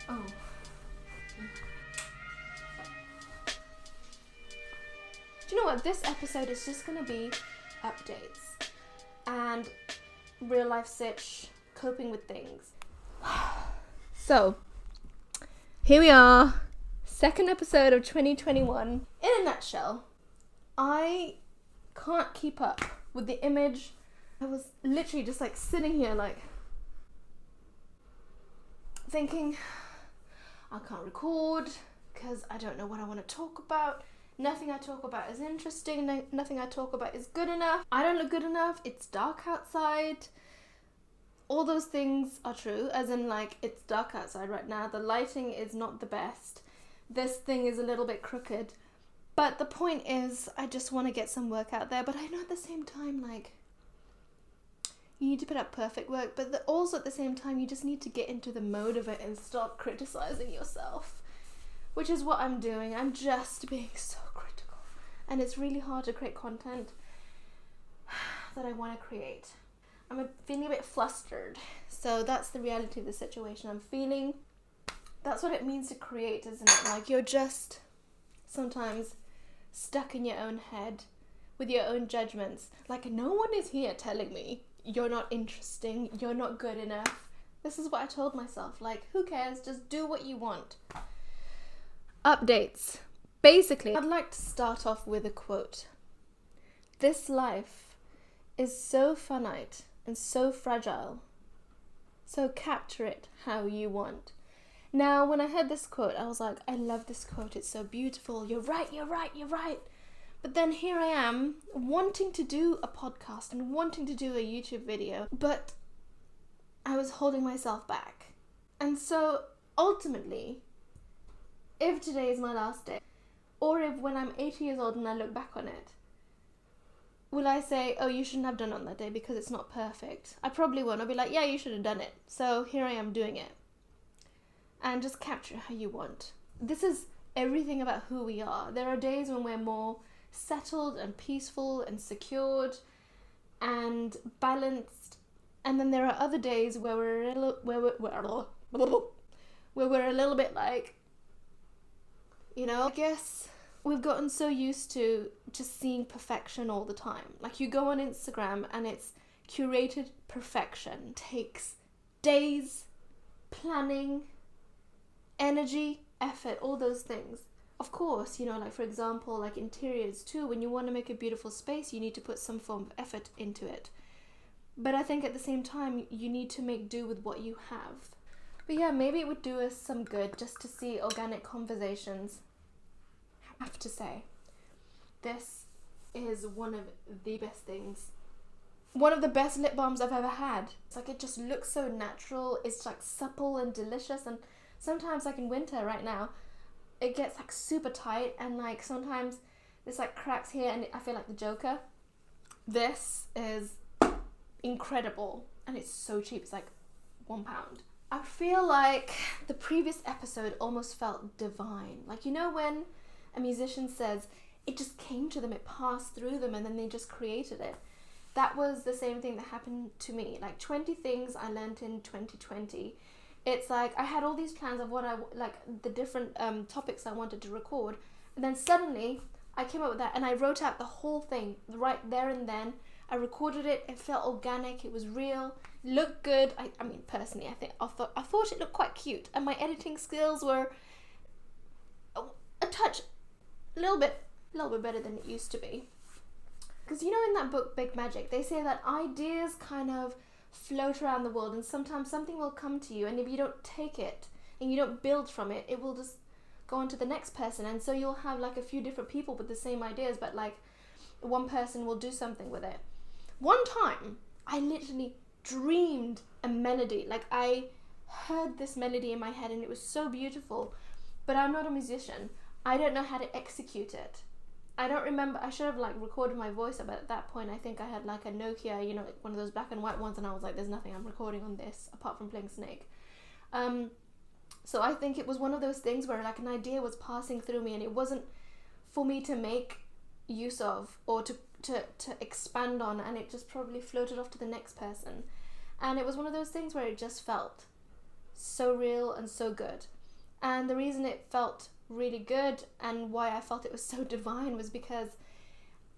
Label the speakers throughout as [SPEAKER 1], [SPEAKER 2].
[SPEAKER 1] Oh. Do you know what? This episode is just gonna be updates and real life sitch, coping with things. So, here we are, second episode of 2021. In a nutshell, I can't keep up with the image. I was literally just like sitting here like thinking, I can't record because I don't know what I want to talk about. Nothing I talk about is interesting. Nothing I talk about is good enough. I don't look good enough. It's dark outside. All those things are true, as in like it's dark outside right now. The lighting is not the best. This thing is a little bit crooked. But the point is, I just want to get some work out there. But I know at the same time, like, you need to put up perfect work. But also at the same time, you just need to get into the mode of it and stop criticizing yourself. Which is what I'm doing. I'm just being so critical. And it's really hard to create content that I want to create. I'm feeling a bit flustered. So that's the reality of the situation I'm feeling. That's what it means to create, isn't it? Like, you're just sometimes stuck in your own head with your own judgments. Like, no one is here telling me you're not interesting, you're not good enough. This is what I told myself. Like, who cares? Just do what you want. Updates. Basically, I'd like to start off with a quote. This life is so finite and so fragile. So capture it how you want. Now, when I heard this quote, I was like, I love this quote. It's so beautiful. You're right, you're right, you're right. But then here I am wanting to do a podcast and wanting to do a YouTube video, but I was holding myself back. And so ultimately, if today is my last day, or if when I'm 80 years old and I look back on it, will I say, oh, you shouldn't have done it on that day because it's not perfect? I probably won't. I'll be like, yeah, you should have done it. So here I am doing it. And just capture how you want. This is everything about who we are. There are days when we're more settled and peaceful and secured and balanced. And then there are other days where we're a little bit like, you know, I guess we've gotten so used to just seeing perfection all the time. Like, you go on Instagram and it's curated perfection. It takes days, planning, energy, effort, all those things. Of course, you know, like for example, like interiors too, when you want to make a beautiful space, you need to put some form of effort into it. But I think at the same time, you need to make do with what you have. But yeah, maybe it would do us some good just to see organic conversations. I have to say, this is one of the best things. One of the best lip balms I've ever had. It's like, it just looks so natural. It's like supple and delicious. And sometimes, like in winter right now, it gets like super tight. And like sometimes there's like cracks here and I feel like the Joker. This is incredible. And it's so cheap. It's like £1. I feel like the previous episode almost felt divine. Like, you know when a musician says it just came to them, it passed through them, and then they just created it. That was the same thing that happened to me. Like 20 things I learned in 2020. It's like I had all these plans of what I like, the different topics I wanted to record, and then suddenly I came up with that and I wrote out the whole thing right there and then. I recorded it. It felt organic. It was real. Looked good. I mean, personally, I thought it looked quite cute, and my editing skills were a touch, a little bit better than it used to be. Because you know, in that book Big Magic, they say that ideas kind of float around the world, and sometimes something will come to you, and if you don't take it and you don't build from it, it will just go on to the next person. And so you'll have like a few different people with the same ideas, but like one person will do something with it. One time I literally dreamed a melody. Like, I heard this melody in my head and it was so beautiful, but I'm not a musician. I don't know how to execute it. I don't remember. I should have like recorded my voice, but at that point I think I had like a Nokia, you know, like one of those black and white ones, and I was like, there's nothing I'm recording on this apart from playing Snake. So I think it was one of those things where like an idea was passing through me and it wasn't for me to make use of or to expand on, and it just probably floated off to the next person. And it was one of those things where it just felt so real and so good. And the reason it felt really good and why I felt it was so divine was because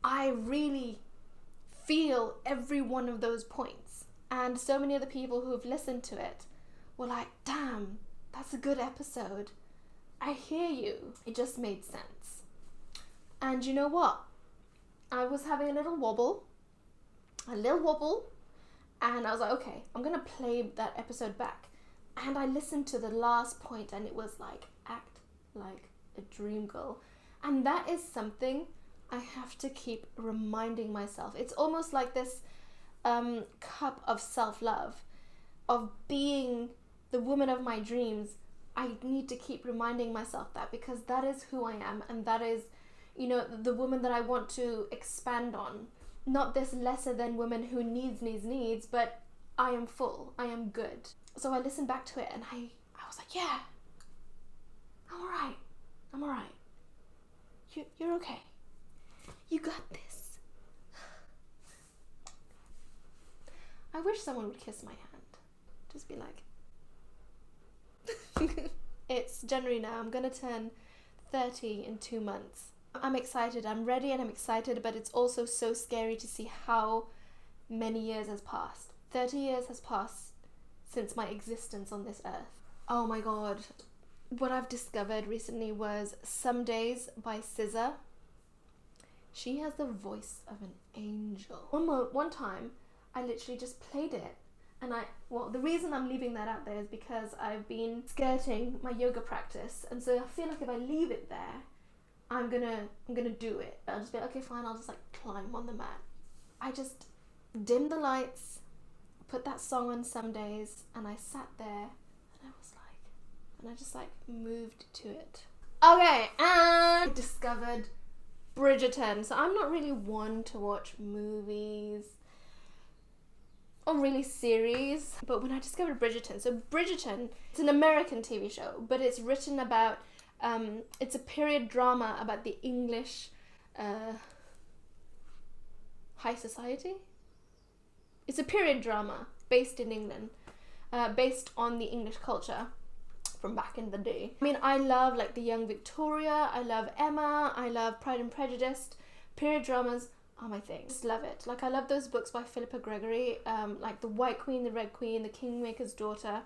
[SPEAKER 1] I really feel every one of those points. And so many other people who have listened to it were like, damn, that's a good episode. I hear you. It just made sense. And you know what? I was having a little wobble, and I was like, okay, I'm going to play that episode back. And I listened to the last point, and it was like, act like a dream girl. And that is something I have to keep reminding myself. It's almost like this cup of self-love, of being the woman of my dreams. I need to keep reminding myself that, because that is who I am, and that is, you know, the woman that I want to expand on. Not this lesser than woman who needs, but I am full, I am good. So I listened back to it, and I was like, yeah, I'm alright. You're okay. You got this. I wish someone would kiss my hand. Just be like... It's January now. I'm gonna turn 30 in 2 months. I'm excited. I'm ready and I'm excited, but it's also so scary to see how many years has passed. 30 years has passed since my existence on this earth. Oh my god. What I've discovered recently was Some Days by SZA. She has the voice of an angel. One time, I literally just played it. And the reason I'm leaving that out there is because I've been skirting my yoga practice. And so I feel like if I leave it there, I'm gonna do it. I'll just be like, okay, fine, I'll just like climb on the mat. I just dimmed the lights, put that song on Some Days, and I sat there and I just like moved to it. Okay, and I discovered Bridgerton. So I'm not really one to watch movies or really series, but when I discovered Bridgerton, so Bridgerton, it's an American TV show, but it's written about, it's a period drama about the English high society. It's a period drama based in England, based on the English culture from back in the day. I mean, I love like The Young Victoria, I love Emma, I love Pride and Prejudice. Period dramas are my thing. Just love it. Like, I love those books by Philippa Gregory, like The White Queen, The Red Queen, The Kingmaker's Daughter.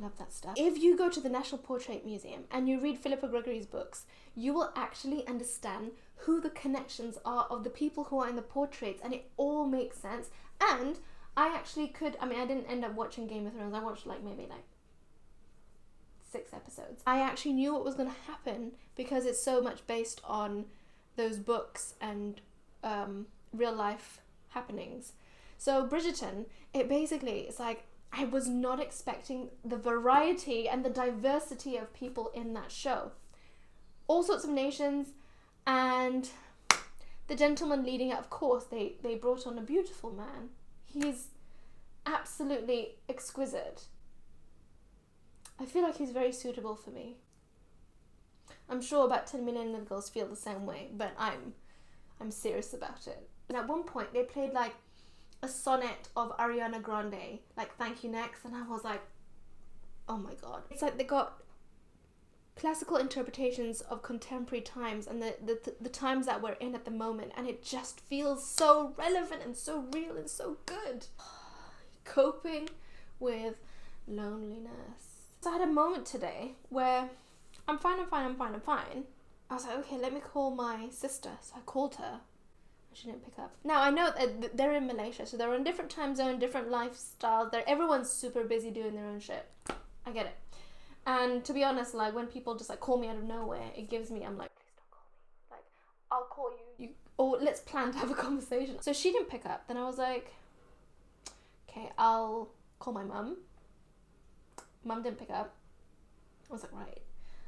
[SPEAKER 1] Love that stuff. If you go to the National Portrait Museum and you read Philippa Gregory's books, you will actually understand who the connections are of the people who are in the portraits, and it all makes sense. And I actually could, I mean, I didn't end up watching Game of Thrones. I watched like maybe like 6 episodes. I actually knew what was going to happen because it's so much based on those books and real life happenings. So Bridgerton, it basically, it's like, I was not expecting the variety and the diversity of people in that show. All sorts of nations, and the gentleman leading it, of course, they brought on a beautiful man. He's absolutely exquisite. I feel like he's very suitable for me. I'm sure about 10 million of girls feel the same way, but I'm serious about it. And at one point, they played like a sonnet of Ariana Grande, like Thank You Next, and I was like, oh my god. It's like they got classical interpretations of contemporary times and the times that we're in at the moment, and it just feels so relevant and so real and so good. Coping with loneliness. So I had a moment today where I'm fine. I was like, okay, let me call my sister. So I called her. She didn't pick up. Now, I know that they're in Malaysia, so they're on different time zone, different lifestyles. Everyone's super busy doing their own shit. I get it. And to be honest, like, when people just like call me out of nowhere, it gives me, I'm like, please don't call me. Like, I'll call you, or let's plan to have a conversation. So she didn't pick up. Then I was like, okay, I'll call my mum. Mum didn't pick up. I was like, right.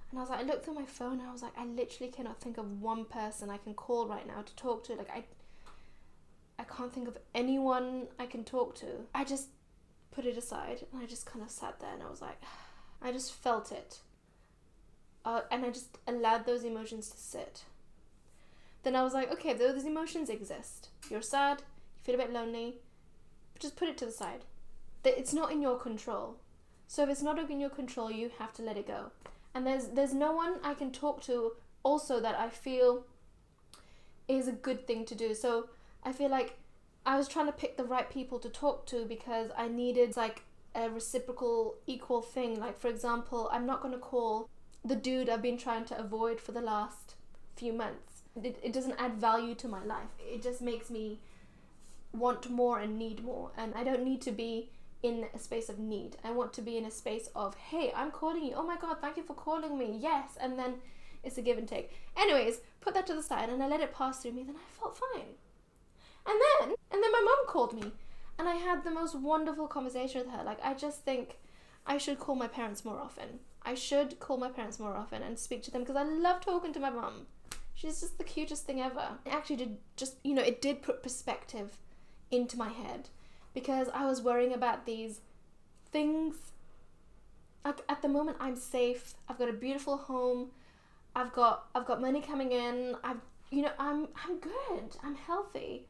[SPEAKER 1] And I was like, I looked through my phone and I was like, I literally cannot think of one person I can call right now to talk to. Like, I can't think of anyone I can talk to. I just put it aside and I just kind of sat there and I was like, I just felt it. And I just allowed those emotions to sit. Then I was like, okay, those emotions exist. You're sad, you feel a bit lonely, but just put it to the side. It's not in your control. So if it's not in your control, you have to let it go. And there's no one I can talk to also that I feel is a good thing to do. So I feel like I was trying to pick the right people to talk to because I needed like a reciprocal equal thing. Like, for example, I'm not going to call the dude I've been trying to avoid for the last few months. It doesn't add value to my life. It just makes me want more and need more, and I don't need to be in a space of need. I want to be in a space of, hey, I'm calling you, oh my god, thank you for calling me, yes, and then it's a give and take. Anyways, put that to the side and I let it pass through me, then I felt fine. And then my mum called me and I had the most wonderful conversation with her. Like, I just think I should call my parents more often. I should call my parents more often and speak to them because I love talking to my mum. She's just the cutest thing ever. It actually did just, it did put perspective into my head because I was worrying about these things. Like, at the moment I'm safe. I've got a beautiful home. I've got money coming in. I'm good. I'm healthy.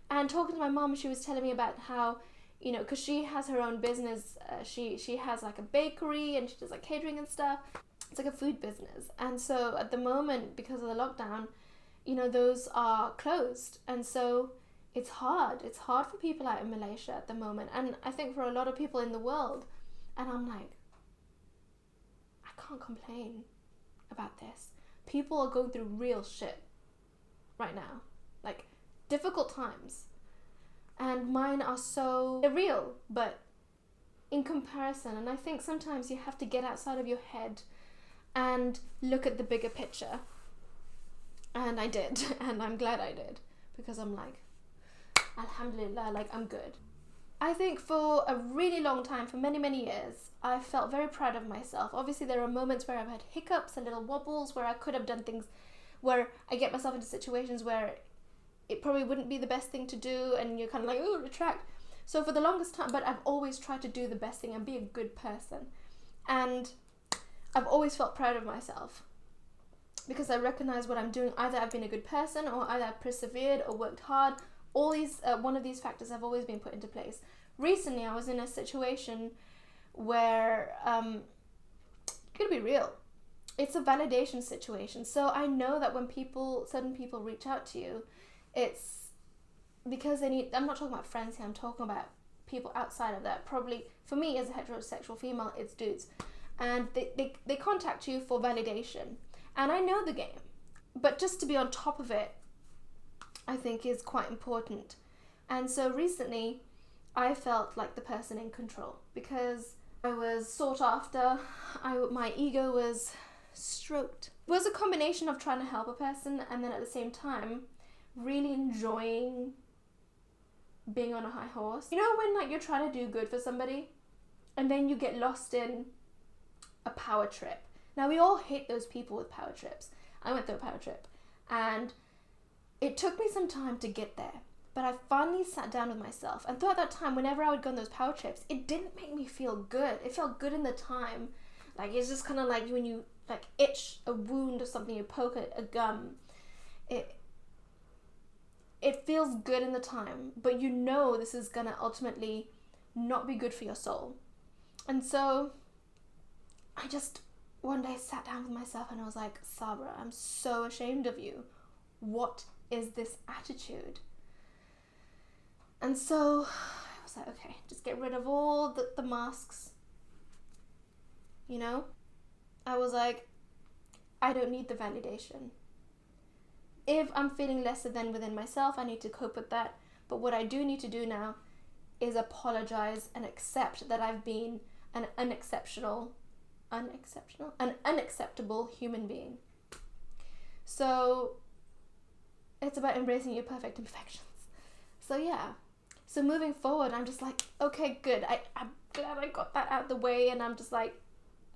[SPEAKER 1] And talking to my mom, she was telling me about how, because she has her own business. She has like a bakery and she does like catering and stuff. It's like a food business. And so at the moment, because of the lockdown, those are closed. And so it's hard. It's hard for people out in Malaysia at the moment. And I think for a lot of people in the world. And I'm like, I can't complain about this. People are going through real shit right now. Like, difficult times. And mine are they're real, but in comparison. And I think sometimes you have to get outside of your head and look at the bigger picture. And I did. And I'm glad I did. Because I'm like, alhamdulillah, like, I'm good. I think for a really long time, for many, many years, I felt very proud of myself. Obviously, there are moments where I've had hiccups and little wobbles, where I could have done things, where I get myself into situations where it probably wouldn't be the best thing to do, and you're kind of like, oh, retract. So for the longest time, but I've always tried to do the best thing and be a good person. And I've always felt proud of myself because I recognize what I'm doing. Either I've been a good person, or either I've persevered or worked hard. All these, one of these factors have always been put into place. Recently, I was in a situation where, I'm gonna be real, it's a validation situation. So I know that when certain people reach out to you, it's because they need, I'm not talking about friends here, I'm talking about people outside of that. Probably, for me as a heterosexual female, it's dudes. And they contact you for validation. And I know the game. But just to be on top of it, I think is quite important. And so recently, I felt like the person in control because I was sought after. My ego was stroked. It was a combination of trying to help a person and then at the same time really enjoying being on a high horse. You know when like you're trying to do good for somebody and then you get lost in a power trip. Now we all hate those people with power trips. I went through a power trip and it took me some time to get there, but I finally sat down with myself, and throughout that time, whenever I would go on those power trips, it didn't make me feel good. It felt good in the time. Like, it's just kind of like when you like itch a wound or something, you poke a gum. It feels good in the time, but this is gonna ultimately not be good for your soul. And so I just one day sat down with myself and I was like, Sabra, I'm so ashamed of you. What is this attitude? And so I was like, okay, just get rid of all the masks. I was like, I don't need the validation. If I'm feeling lesser than within myself, I need to cope with that. But what I do need to do now is apologize and accept that I've been an unacceptable human being. So it's about embracing your perfect imperfections. So yeah. So moving forward, I'm just like, okay, good. I'm glad I got that out of the way, and I'm just like,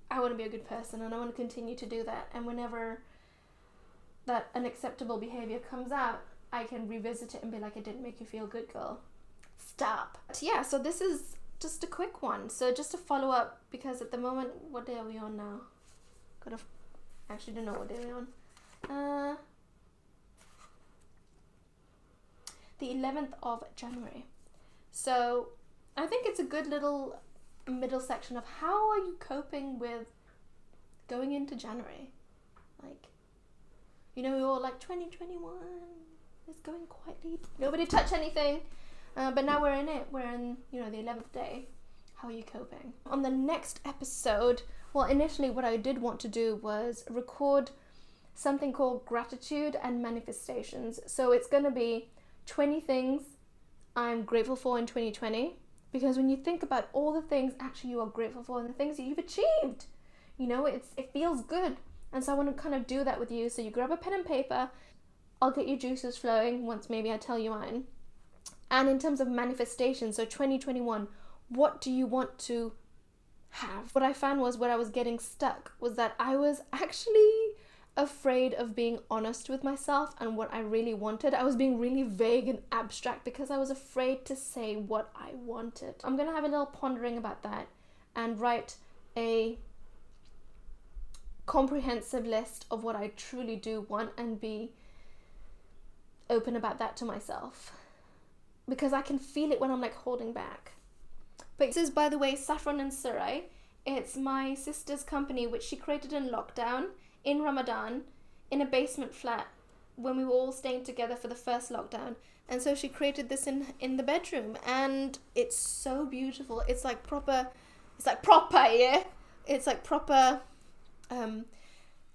[SPEAKER 1] I want to be a good person and I want to continue to do that. And whenever that unacceptable behavior comes out, I can revisit it and be like, it didn't make you feel good, girl. Stop. But yeah, so this is just a quick one. So just to follow up, because at the moment, what day are we on now? Actually don't know what day we're on. The 11th of January. So I think it's a good little middle section of how are you coping with going into January. Like, you know, we're all like 2021 is going quietly. Nobody touch anything. But now we're in it. We're in, you know, the 11th day. How are you coping? On the next episode, well, initially what I did want to do was record something called gratitude and manifestations. So it's going to be 20 things I'm grateful for in 2020. Because when you think about all the things actually you are grateful for and the things that you've achieved, you know, it feels good. And so I want to kind of do that with you. So you grab a pen and paper. I'll get your juices flowing once maybe I tell you mine. And in terms of manifestation, so 2021, what do you want to have? What I found was where I was getting stuck was that I was actually afraid of being honest with myself and what I really wanted. I was being really vague and abstract because I was afraid to say what I wanted. I'm going to have a little pondering about that and write a comprehensive list of what I truly do want and be open about that to myself. Because I can feel it when I'm like holding back. But this is, by the way, Saffron and Surai. It's my sister's company, which she created in lockdown, in Ramadan, in a basement flat, when we were all staying together for the first lockdown. And so she created this in the bedroom. And it's so beautiful. It's like proper, yeah? It's like proper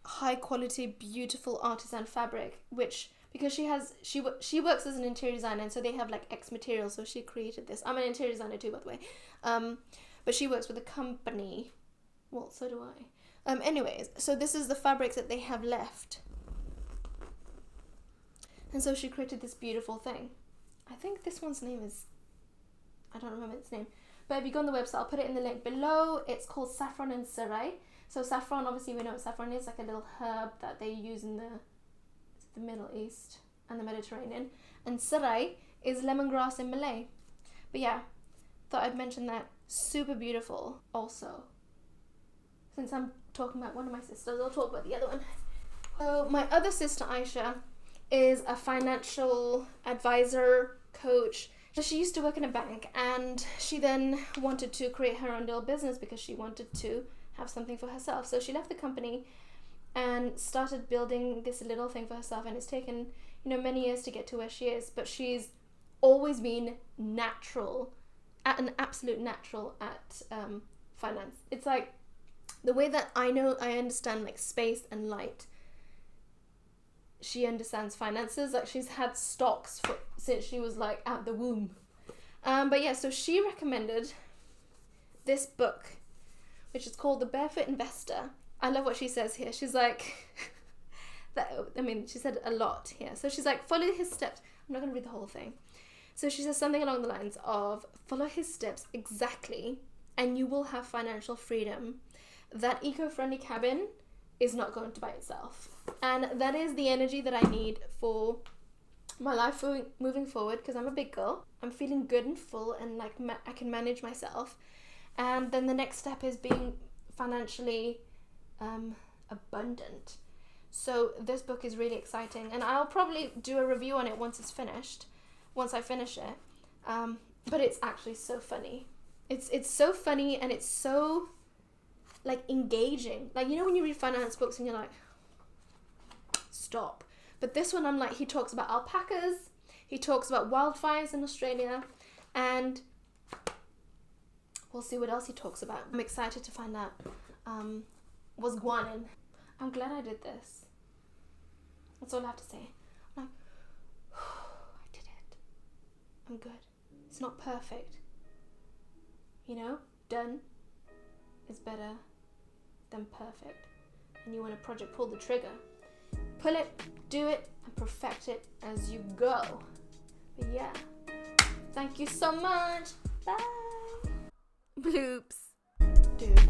[SPEAKER 1] high quality, beautiful artisan fabric, which... because she works as an interior designer, and so they have like X materials, so she created this. I'm an interior designer too, by the way. But she works with a company. Well, so do I. Anyways, so this is the fabrics that they have left. And so she created this beautiful thing. I think this one's name is... I don't remember its name. But if you go on the website, I'll put it in the link below. It's called Saffron and Surai. So saffron, obviously we know what saffron is, like a little herb that they use in the Middle East and the Mediterranean, and Surai is lemongrass in Malay. But yeah, thought I'd mention that. Super beautiful. Also, since I'm talking about one of my sisters, I'll talk about the other one. So my other sister Aisha is a financial advisor, coach. So she used to work in a bank, and she then wanted to create her own little business because she wanted to have something for herself. So she left the company and started building this little thing for herself, and it's taken, you know, many years to get to where she is, but she's always been natural, at an absolute natural at finance. It's like the way that I understand like space and light, she understands finances. Like she's had stocks since she was like at the womb. But yeah, so she recommended this book, which is called The Barefoot Investor. I love what she says here. She's like, she said a lot here. So she's like, follow his steps. I'm not going to read the whole thing. So she says something along the lines of, follow his steps exactly, and you will have financial freedom. That eco-friendly cabin is not going to by itself. And that is the energy that I need for my life moving forward, because I'm a big girl. I'm feeling good and full, and like I can manage myself. And then the next step is being financially abundant. So this book is really exciting, and I'll probably do a review on it once I finish it. But it's actually so funny. It's so funny, and it's so like engaging. Like, you know when you read finance books and you're like, stop. But this one, I'm like, he talks about alpacas, he talks about wildfires in Australia, and we'll see what else he talks about. I'm excited to find out was guanin. I'm glad I did this. That's all I have to say. I'm like, I did it. I'm good. It's not perfect. You know, done is better than perfect. And you want a project, pull the trigger. Pull it, do it, and perfect it as you go. But yeah, thank you so much. Bye. Bloops. Dude.